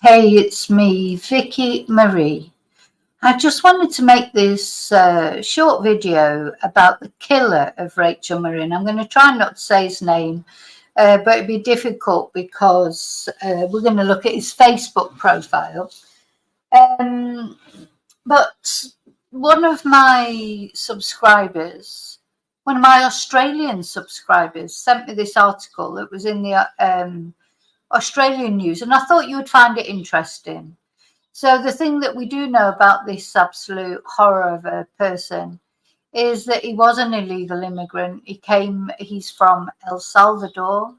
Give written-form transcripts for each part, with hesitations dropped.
Hey, it's me, Vicki Marie. I just wanted to make this short video about the killer of Rachel Marin. I'm going to try not to say his name, but it'd be difficult because we're going to look at his Facebook profile. Um, but one of my subscribers, one of my Australian subscribers, sent me this article that was in the Australian news, and I thought you would find it interesting. So the thing that we do know about this absolute horror of a person is that he was an illegal immigrant. He's from El Salvador.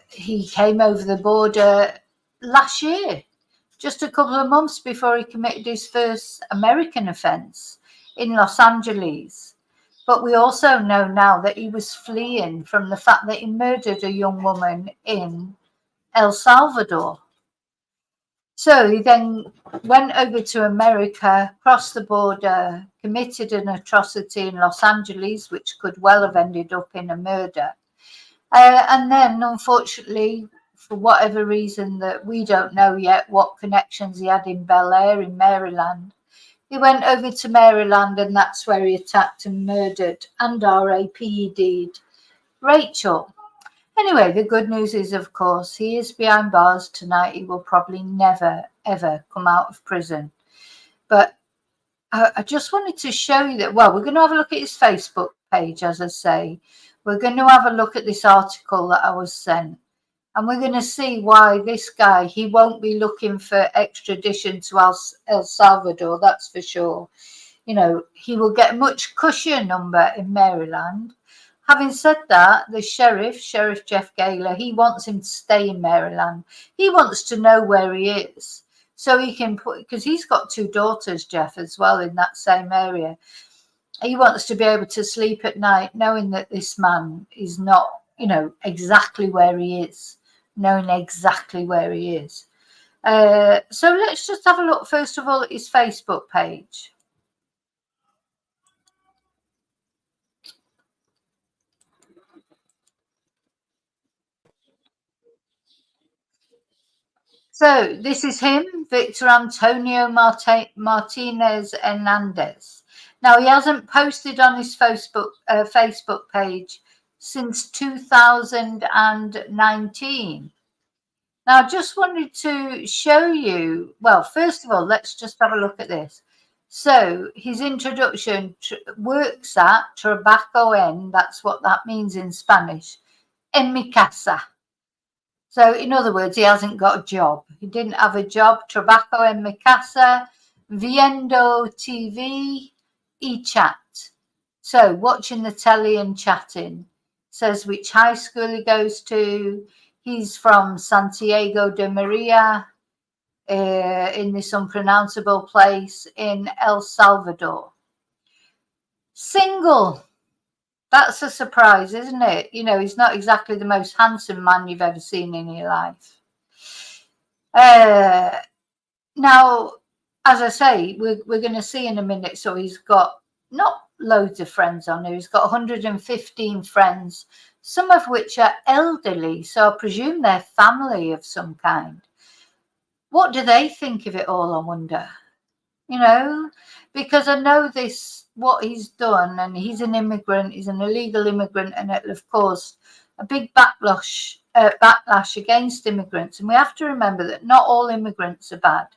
He came over the border last year, just a couple of months before he committed his first American offence in Los Angeles. But we also know now that he was fleeing from the fact that he murdered a young woman in El Salvador. So he then went over to America, crossed the border, committed an atrocity in Los Angeles, which could well have ended up in a murder. And then, unfortunately, for whatever reason that we don't know yet, what connections he had in Bel Air in Maryland, he went over to Maryland, and that's where he attacked and murdered and RAPD'd Rachel. Anyway, the good news is, of course, he is behind bars tonight. He will probably never, ever come out of prison. But I just wanted to show you that, well, we're going to have a look at his Facebook page, as I say. We're going to have a look at this article that I was sent. And we're going to see why this guy, he won't be looking for extradition to El Salvador, that's for sure. You know, he will get a much cushier number in Maryland. Having said that, the Sheriff Jeff Gaylor, he wants him to stay in Maryland. He wants to know where he is. So he can put, because he's got two daughters, Jeff, as well, in that same area. He wants to be able to sleep at night knowing that this man is not, exactly where he is, knowing exactly where he is. So let's just have a look, first of all, at his Facebook page. So this is him, Victor Antonio Martinez Hernandez. Now he hasn't posted on his Facebook page since 2019. Now I just wanted to show you. Well, first of all, let's just have a look at this. So his introduction works at trabajo en. That's what that means in Spanish. En mi casa. So, in other words, he hasn't got a job. He didn't have a job. Trabajo en mi casa, viendo TV y chat. So, watching the telly and chatting. Says which high school he goes to. He's from Santiago de Maria, in this unpronounceable place in El Salvador. Single. That's a surprise, isn't it? He's not exactly the most handsome man you've ever seen in your life. Now, as I say, we're going to see in a minute. So he's got not loads of friends on here. He's got 115 friends, some of which are elderly. So I presume they're family of some kind. What do they think of it all, I wonder? Because I know what he's done, and he's an immigrant, he's an illegal immigrant, and it'll have caused a big backlash against immigrants. And we have to remember that not all immigrants are bad.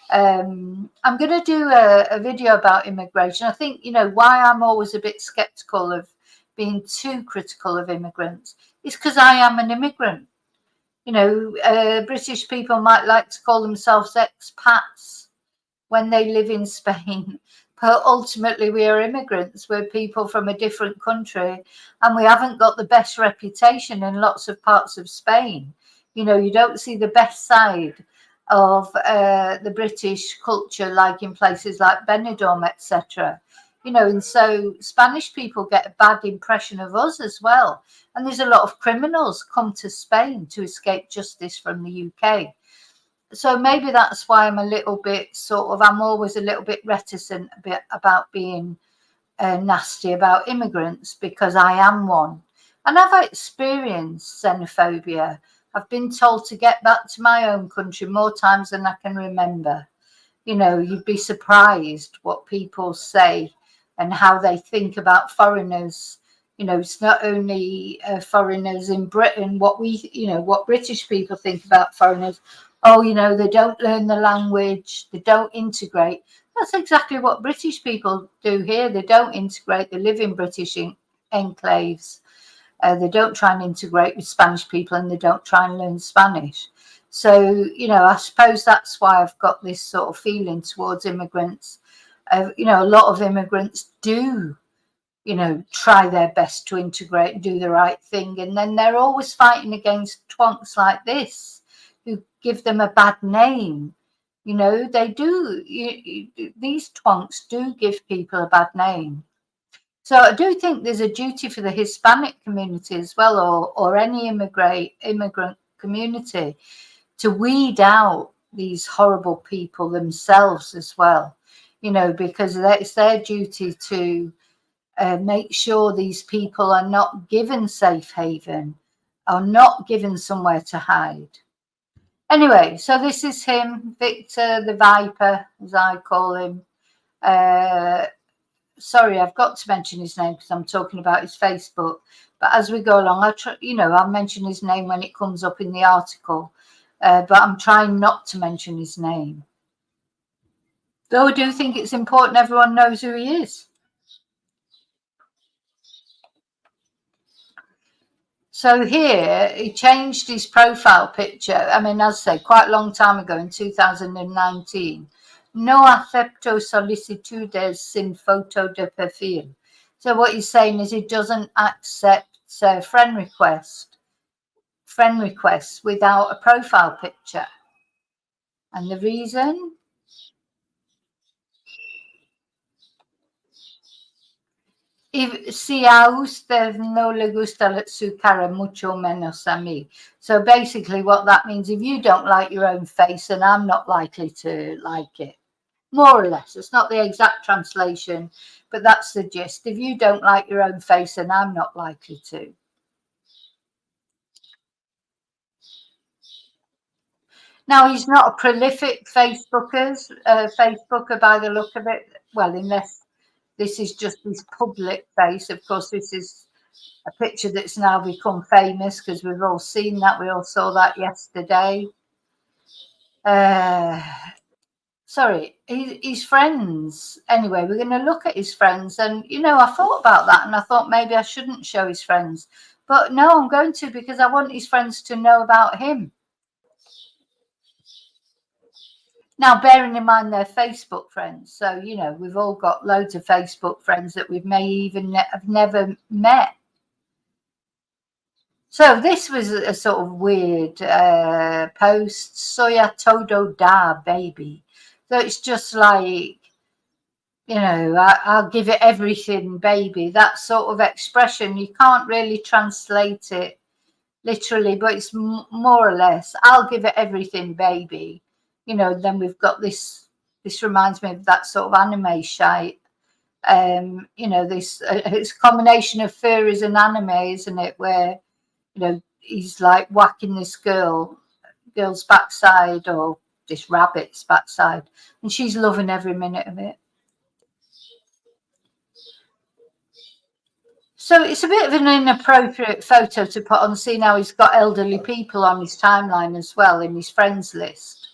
I'm going to do a video about immigration. I think, why I'm always a bit skeptical of being too critical of immigrants is because I am an immigrant. British people might like to call themselves expats when they live in Spain, but ultimately we are immigrants. We're people from a different country, and we haven't got the best reputation in lots of parts of Spain. You don't see the best side of the British culture like in places like Benidorm, etc. And so Spanish people get a bad impression of us as well. And there's a lot of criminals come to Spain to escape justice from the UK. So maybe that's why I'm a little bit I'm always a little bit reticent about being nasty about immigrants, because I am one. And I've experienced xenophobia I've been told to get back to my own country more times than I can remember. You know, you'd be surprised what people say and how they think about foreigners. You know, it's not only foreigners in Britain, what British people think about foreigners. Oh, you know, they don't learn the language, they don't integrate. That's exactly what British people do here. They don't integrate, they live in British enclaves. They don't try and integrate with Spanish people, and they don't try and learn Spanish. So, you know, I suppose that's why I've got this sort of feeling towards immigrants. You know, a lot of immigrants do, you know, try their best to integrate and do the right thing. And then they're always fighting against twonks like this who give them a bad name. You know, they do. These twonks do give people a bad name. So I do think there's a duty for the Hispanic community as well, or any immigrant community, to weed out these horrible people themselves as well, you know, because it's their duty to make sure these people are not given safe haven, are not given somewhere to hide. Anyway, so this is him, Victor the Viper, as I call him. Sorry, I've got to mention his name because I'm talking about his Facebook. But as we go along, I'll mention his name when it comes up in the article. But I'm trying not to mention his name. Though I do think it's important everyone knows who he is. So here, he changed his profile picture. I mean, as I say, quite a long time ago in 2019. No acepto solicitudes sin foto de perfil. So what he's saying is he doesn't accept friend requests without a profile picture. And the reason? Si a usted no le gusta su cara, mucho menos a mí. So basically what that means, if you don't like your own face, then I'm not likely to like it. More or less. It's not the exact translation, but that's the gist. If you don't like your own face, then I'm not likely to. Now, he's not a prolific Facebooker by the look of it. Well, unless this is just his public face. Of course, this is a picture that's now become famous because we've all seen that. We all saw that yesterday. Sorry, his friends. Anyway, we're going to look at his friends. And, you know, I thought about that and I thought maybe I shouldn't show his friends. But no, I'm going to, because I want his friends to know about him. Now, bearing in mind they're Facebook friends. So, you know, we've all got loads of Facebook friends that we may even have never met. So this was a sort of weird post. Soya todo da, baby. So it's just like, you know, I'll give it everything, baby. That sort of expression, you can't really translate it literally, but it's more or less, I'll give it everything, baby. You know, then we've got this reminds me of that sort of anime shite. You know, it's a combination of furries and anime, isn't it? Where, you know, he's like whacking this girl's backside, or this rabbit's backside, and she's loving every minute of it. So it's a bit of an inappropriate photo to put on, seeing how he's got elderly people on his timeline as well, in his friends list,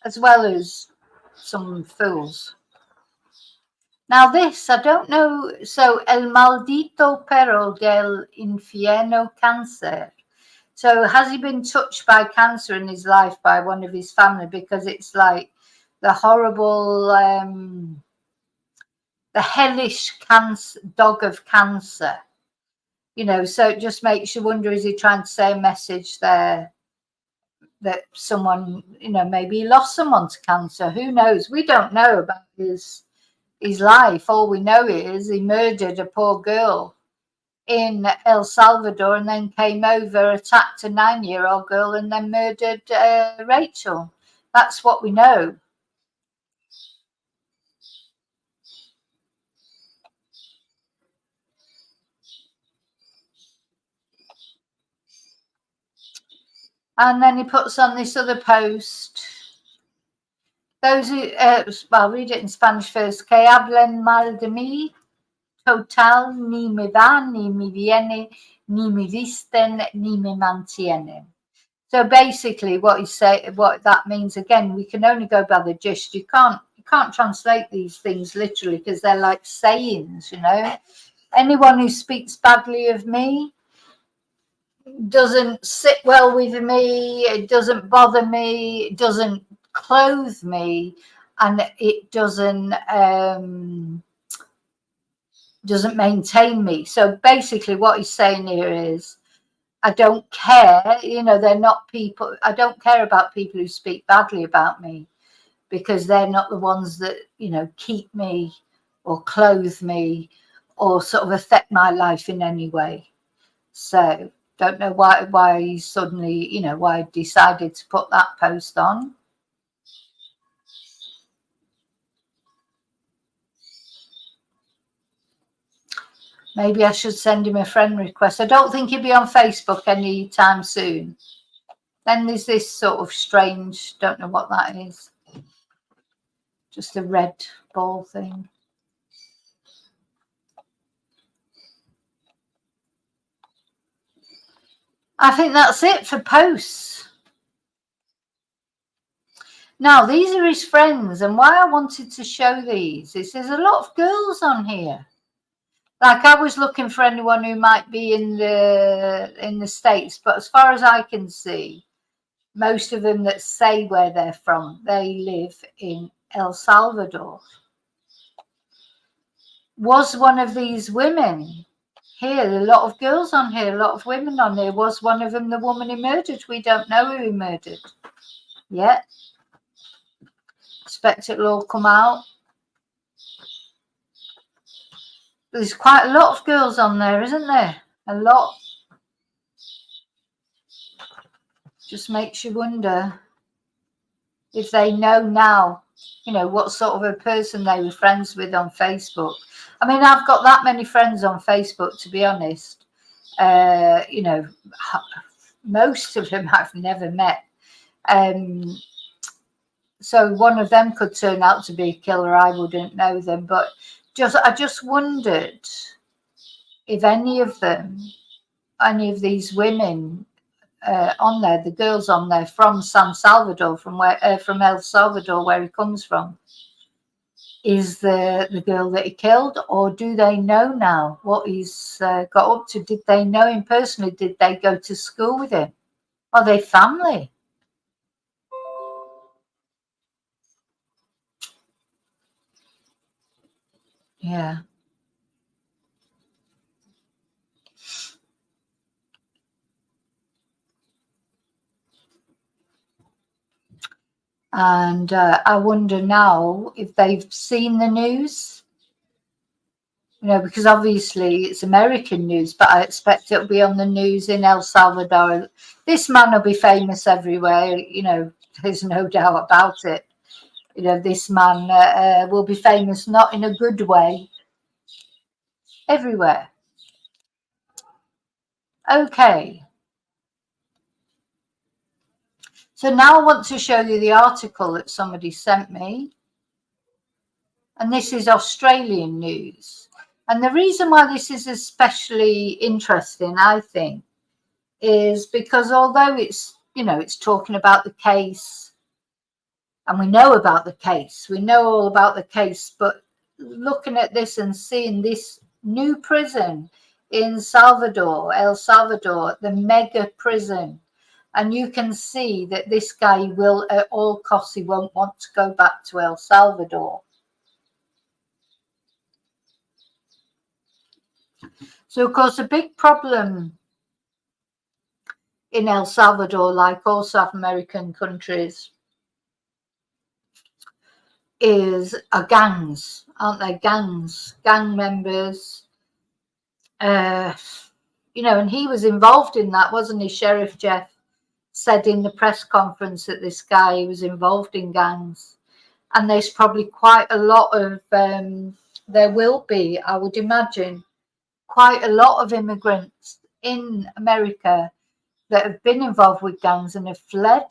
as well as some fools. Now this, I don't know. So El maldito perro del infierno cáncer. So has he been touched by cancer in his life by one of his family? Because it's like the horrible, the hellish cancer, dog of cancer. You know, so it just makes you wonder, is he trying to say a message there that someone, you know, maybe he lost someone to cancer? Who knows? We don't know about his life. All we know is he murdered a poor girl in El Salvador and then came over, attacked a 9-year-old girl, and then murdered Rachel. That's what we know. And then he puts on this other post. Those who, well, read it in Spanish first. Que hablen mal de mí, total, ni me van, ni me viene, ni me visten, ni me mantienen. So basically, what that means, again, we can only go by the gist. You can't translate these things literally because they're like sayings, you know. Anyone who speaks badly of me doesn't sit well with me, it doesn't bother me, it doesn't clothe me, and it doesn't maintain me. So basically what he's saying here is, I don't care, you know, they're not people, I don't care about people who speak badly about me, because they're not the ones that, you know, keep me or clothe me or sort of affect my life in any way. So don't know why he suddenly, you know, why I decided to put that post on. Maybe I should send him a friend request. I don't think he'll be on Facebook anytime soon. Then there's this sort of strange, don't know what that is. Just a red ball thing. I think that's it for posts. Now, these are his friends, and why I wanted to show these is there's a lot of girls on here. Like, I was looking for anyone who might be in the States, but as far as I can see, most of them that say where they're from, they live in El Salvador. Was one of these women here, a lot of girls on here, a lot of women on here, was one of them the woman he murdered? We don't know who he murdered yet. Expect it'll all come out. There's quite a lot of girls on there, isn't there? A lot. Just makes you wonder if they know now, you know, what sort of a person they were friends with on Facebook. I mean, I've got that many friends on Facebook, to be honest. You know, most of them I've never met. So one of them could turn out to be a killer. I wouldn't know them, but I just wondered if any of these women on there, the girls on there from San Salvador, from El Salvador, where he comes from, is the girl that he killed, or do they know now what he's got up to? Did they know him personally? Did they go to school with him? Are they family? Yeah. And I wonder now if they've seen the news, you know, because obviously it's American news, but I expect it'll be on the news in El Salvador. This man will be famous everywhere, you know, there's no doubt about it. You know, this man will be famous, not in a good way, everywhere. Okay. So now I want to show you the article that somebody sent me. And this is Australian news. And the reason why this is especially interesting, I think, is because although it's, you know, it's talking about the case, and we know about the case, we know all about the case, but looking at this and seeing this new prison in Salvador, El Salvador, the mega prison, and you can see that this guy will, at all costs, he won't want to go back to El Salvador. So, of course, a big problem in El Salvador, like all South American countries, are gangs, aren't they? Gangs, gang members. You know, and he was involved in that, wasn't he? Sheriff Jeff said in the press conference that this guy was involved in gangs. And there's probably quite a lot of, there will be, I would imagine, quite a lot of immigrants in America that have been involved with gangs and have fled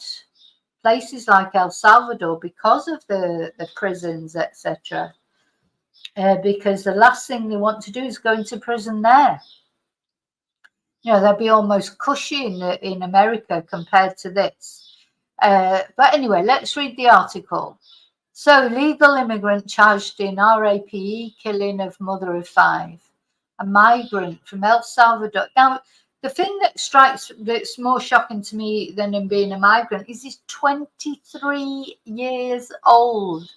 places like El Salvador because of the prisons, etc. Because the last thing they want to do is go into prison there. You know, they'll be almost cushy in America compared to this. But anyway, let's read the article. So, legal immigrant charged in RAPE killing of mother of 5. A migrant from El Salvador. Now, the thing that's more shocking to me than him being a migrant is he's 23 years old.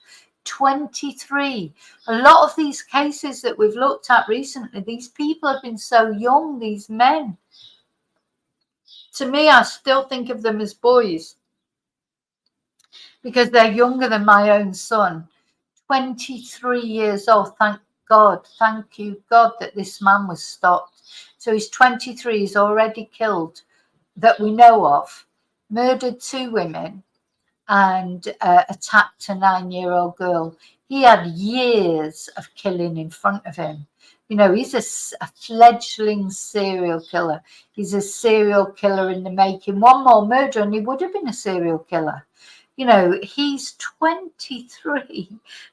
23. A lot of these cases that we've looked at recently, these people have been so young, these men. To me, I still think of them as boys because they're younger than my own son. 23 years old. Thank God. Thank you, God, that this man was stopped. So he's 23. He's already killed, that we know of, murdered 2 women and attacked a 9-year-old girl. He had years of killing in front of him. You know, he's a fledgling serial killer. He's a serial killer in the making. One more murder and he would have been a serial killer. You know, he's 23.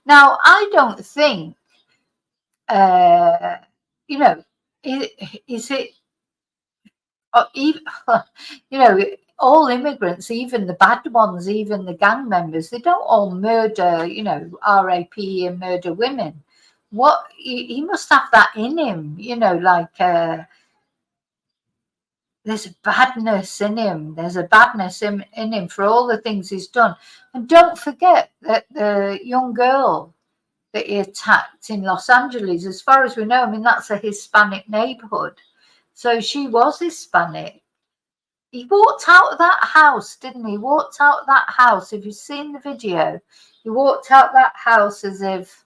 Now, I don't think, you know, is it, even, you know, all immigrants, even the bad ones, even the gang members, they don't all murder, you know, RAP and murder women. What, he must have that in him, you know, like, there's a badness in him. There's a badness in him for all the things he's done. And don't forget that the young girl that he attacked in Los Angeles, as far as we know, I mean, that's a Hispanic neighborhood. So she was Hispanic. He walked out of that house, didn't he? He walked out of that house. If you've seen the video, he walked out that house as if,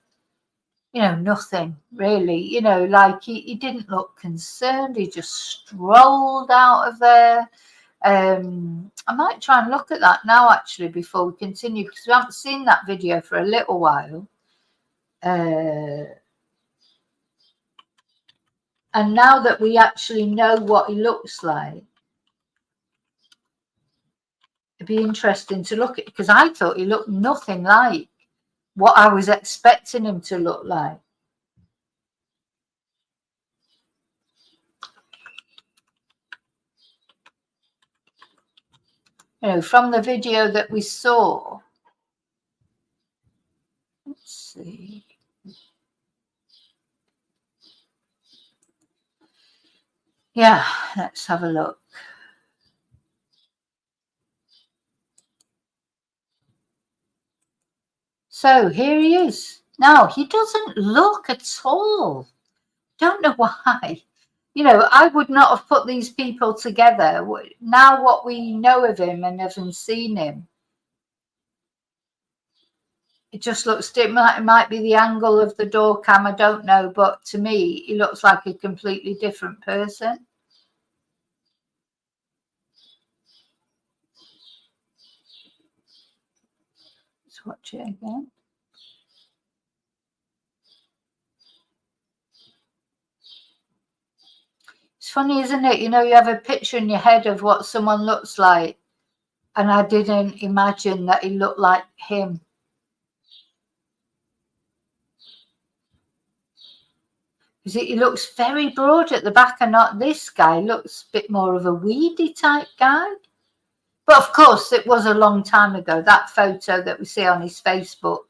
you know, nothing really, you know, like he didn't look concerned. He just strolled out of there. I might try and look at that now, actually, before we continue, because we haven't seen that video for a little while. And now that we actually know what he looks like, it'd be interesting to look at, because I thought he looked nothing like what I was expecting him to look like. You know, from the video that we saw. Let's see. Yeah, let's have a look. So here he is. Now, he doesn't look at all. Don't know why. You know, I would not have put these people together. Now what we know of him and haven't seen him, it just looks, it might be the angle of the door cam, I don't know, but to me, he looks like a completely different person. Let's watch it again. It's funny, isn't it? You know, you have a picture in your head of what someone looks like, and I didn't imagine that he looked like him. He looks very broad at the back, and not this guy looks a bit more of a weedy type guy. But of course, it was a long time ago. That photo that we see on his Facebook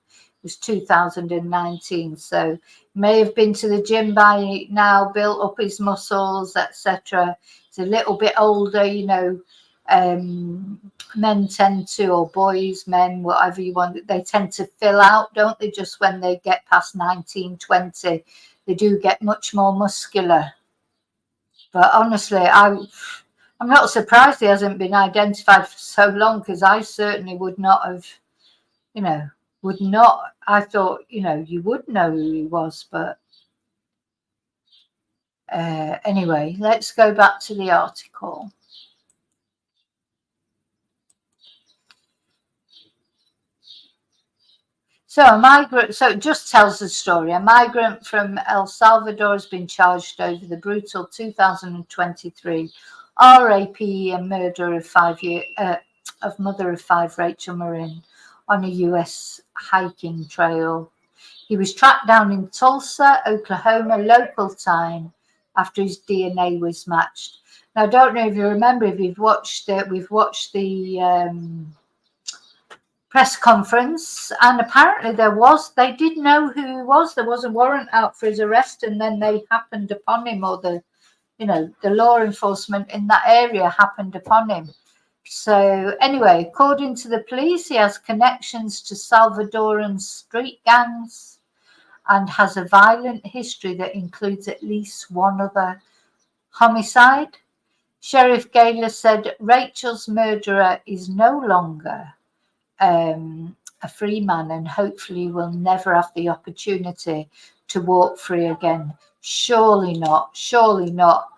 was 2019. So may have been to the gym by now, built up his muscles, etc. He's a little bit older, you know. Men tend to, or boys, men, whatever you want, they tend to fill out, don't they? Just when they get past 19, 20, they do get much more muscular. But honestly, I'm not surprised he hasn't been identified for so long, because I certainly would not have, you know, would not. I thought, you know, you would know who he was, but anyway, let's go back to the article. So a migrant, so it just tells the story. A migrant from El Salvador has been charged over the brutal 2023 RAPE and murder of mother of five, Rachel Marin, on a US hiking trail. He was tracked down in Tulsa, Oklahoma, local time, after his DNA was matched. Now, I don't know if you remember, if you've watched it, we've watched the press conference, and apparently they did know who he was. There was a warrant out for his arrest, and then they happened upon him, or the law enforcement in that area happened upon him. So anyway, according to the police, he has connections to Salvadoran street gangs and has a violent history that includes at least one other homicide. Sheriff Gaylor said Rachel's murderer is no longer a free man, and hopefully will never have the opportunity to walk free again. Surely not. Surely not.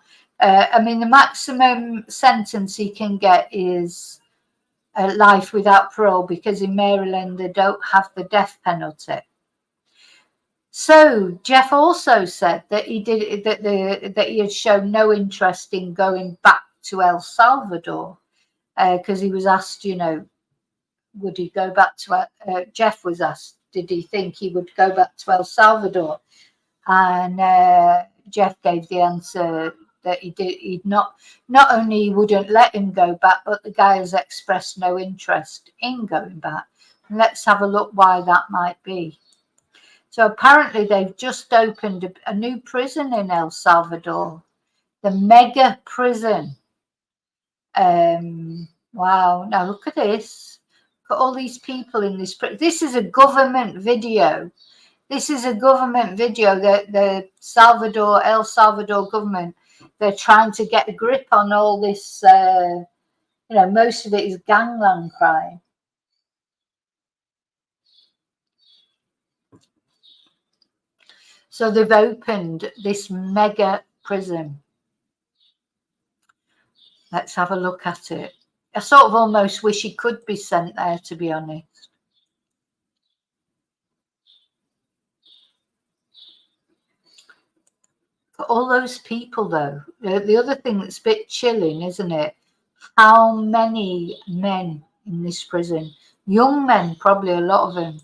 I mean, the maximum sentence he can get is life without parole, because in Maryland they don't have the death penalty. So Jeff also said that that he had shown no interest in going back to El Salvador, because he was asked, would he go back to Jeff was asked, did he think he would go back to El Salvador? And Jeff gave the answer that he'd not only he wouldn't let him go back, but the guy has expressed no interest in going back. And let's have a look why that might be. So apparently they've just opened a new prison in El Salvador, the mega prison. Wow, now look at this. Look at all these people in this prison. This is a government video. This is a government video that the El Salvador government, they're trying to get a grip on all this, most of it is gangland crime. So they've opened this mega prison. Let's have a look at it. I sort of almost wish he could be sent there, to be honest. For all those people, though, the other thing that's a bit chilling, isn't it? How many men in this prison? Young men, probably a lot of them.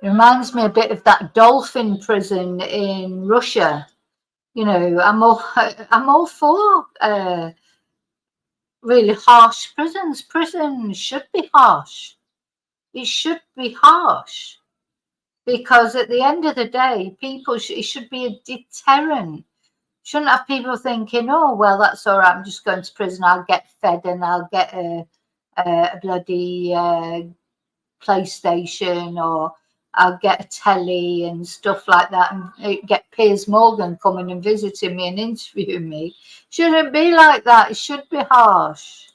It reminds me a bit of that dolphin prison in Russia. I'm all for really harsh prisons. Prisons should be harsh. It should be harsh, because at the end of the day, it should be a deterrent. Shouldn't have people thinking, oh, well, that's all right, I'm just going to prison, I'll get fed and I'll get a bloody PlayStation, or I'll get a telly and stuff like that, and get Piers Morgan coming and visiting me and interviewing me. Shouldn't be like that. It should be harsh.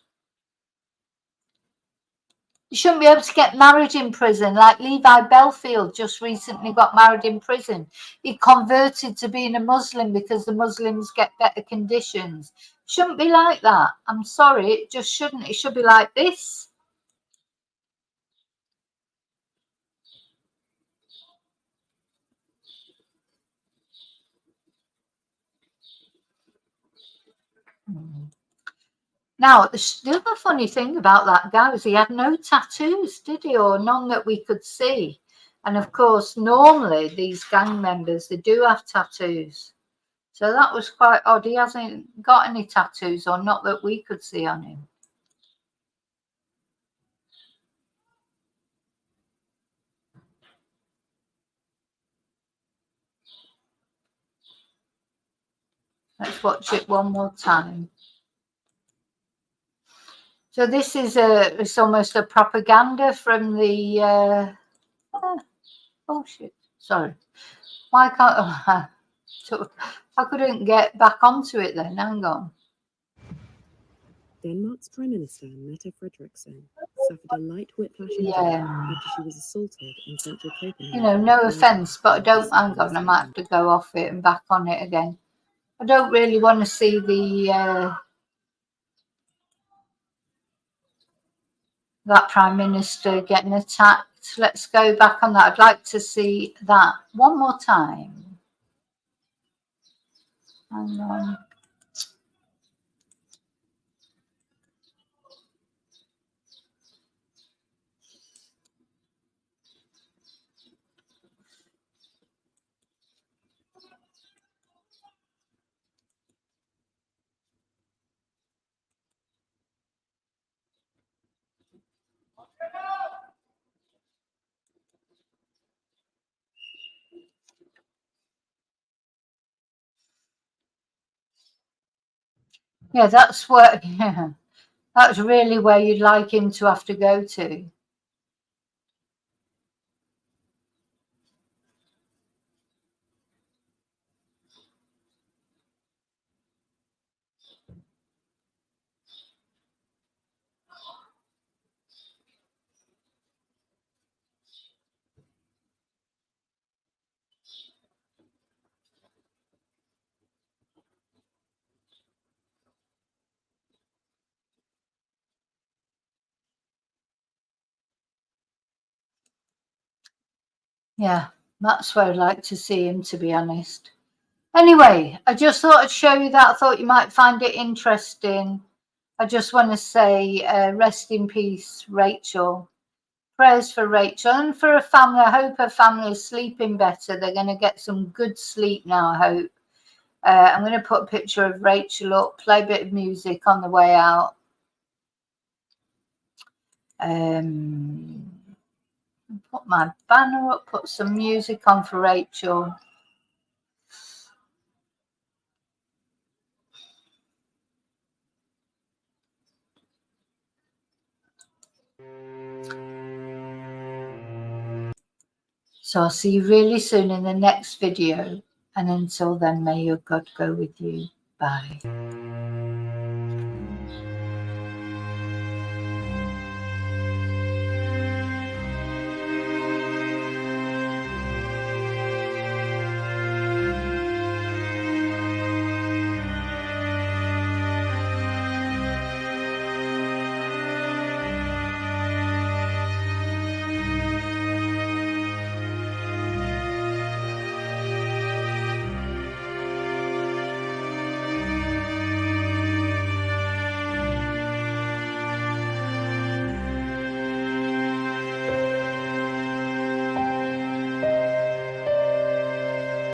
You shouldn't be able to get married in prison, like Levi Belfield just recently got married in prison. He converted to being a Muslim because the Muslims get better conditions. Shouldn't be like that. I'm sorry, it just shouldn't. It should be like this. Now, the other funny thing about that guy was he had no tattoos, did he? Or none that we could see. And of course, normally these gang members, they do have tattoos. So that was quite odd. He hasn't got any tattoos, or not that we could see on him. Let's watch it one more time. So this is it's almost a propaganda from the oh shit, sorry. Why can't I couldn't get back onto it then? Hang on. Denmark's Prime Minister Mette Frederiksen suffered a light whiplash injury after she was assaulted in central Copenhagen. You know, no offence, but I don't. Hang on, I might have to go off it and back on it again. I don't really want to see the that Prime Minister getting attacked. Let's go back on that. I'd like to see that one more time. Hang on. Yeah, that's what. Yeah, that's really where you'd like him to have to go to. Yeah, that's where I'd like to see him, to be honest. Anyway, I just thought I'd show you that. I thought you might find it interesting. I just want to say rest in peace, Rachel. Prayers for Rachel and for her family. I hope her family is sleeping better. They're going to get some good sleep now, I hope. I'm going to put a picture of Rachel up, play a bit of music on the way out. Put my banner up, put some music on for Rachel. So I'll see you really soon in the next video. And until then, may your God go with you. Bye.